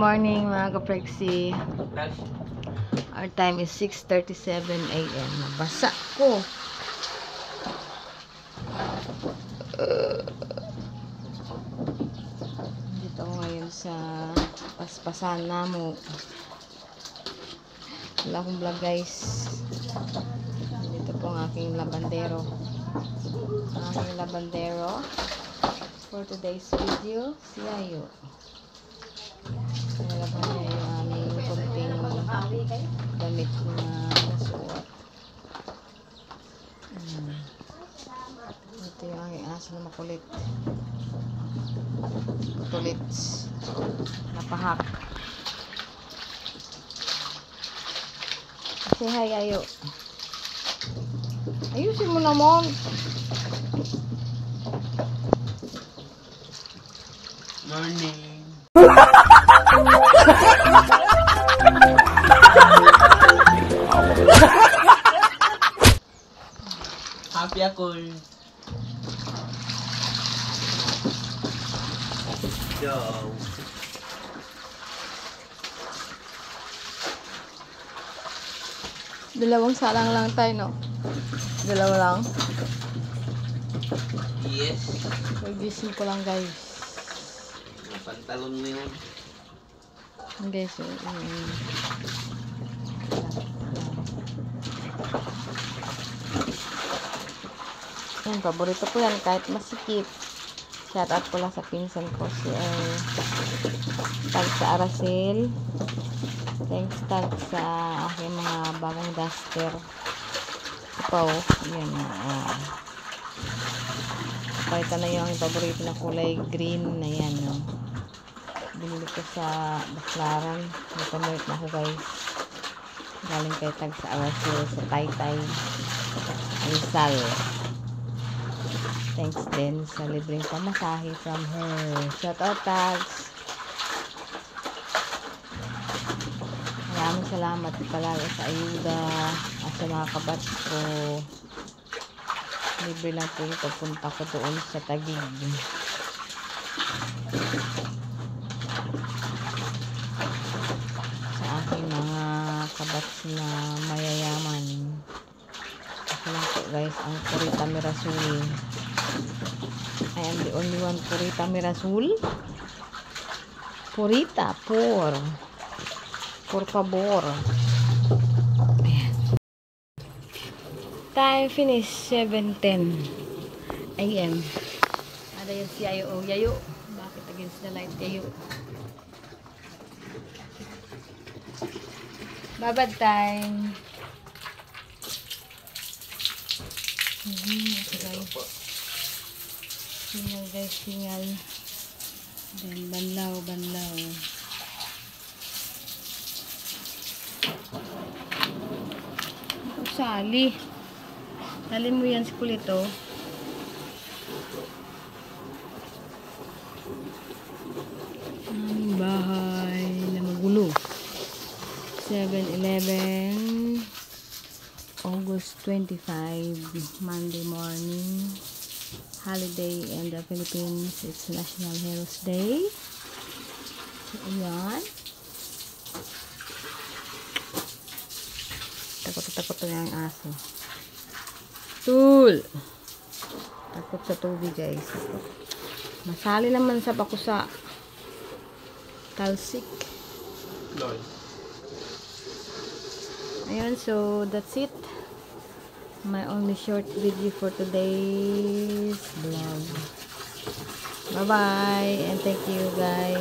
morning mga kapreksi. Our time is 6:37 AM. Nabasa ko. Dito ako ngayon sa paspasan namo. Wala akong vlog guys. Dito po ang aking labandero. Ang aking labandero for today's video, si Ayo. Nalaban niya yung aming kunting damit na nasuot. Ito yung aking aso na makulit. Kulit. Napahak. Say hi, Ayo. Ayusin mo naman. Morning. Happy ako. Yo. Dalawang salang lang tayo, no? Dalawa lang. Yes. Nagising ko lang, guys. Yung pantalon mo yun. Guys, yan, paborito ko yan kahit masikip. Shout out ko lang sa pinsan ko si tag sa Aracel. Thanks tag sa aking mga bagong duster. Ipaw, yan pakita na yung paborito na kulay green na yan, no? Binili ko sa Baklaran. May pamerit na ako, guys. Galing kay tag sa Aracel sa Taytay Rizal. Thanks din sa libreng pamasahe from her. Shout out, tags. Maraming salamat palagi sa ayuda at sa mga kabats ko. Libre lang po yung pagpunta ko doon sa Taguig. Sa aking mga kabats na mayayaman. Ako lang po, guys, ang Purita Mirasul. I am the only one Purita Mirasul. Purita, por favor. Ayan. Time finish 7:10 AM. Ada yan si Yayo. Oh, Yayo. Bakit against the light, Yayo? Babad time. Singal guys, singal. Then banlaw. Sali. Sali mo yan sa kulito. Aming bahay na magulo. 7-Eleven. August 25, Monday morning. Holiday in the Philippines. It's National Heroes Day. So, ayan. Takot to yung aso. Tul! Takot sa tubig, guys. Masali naman sa bakusa. Talsik. Ayan, so that's it. My only short video for today's vlog. Bye bye and thank you guys.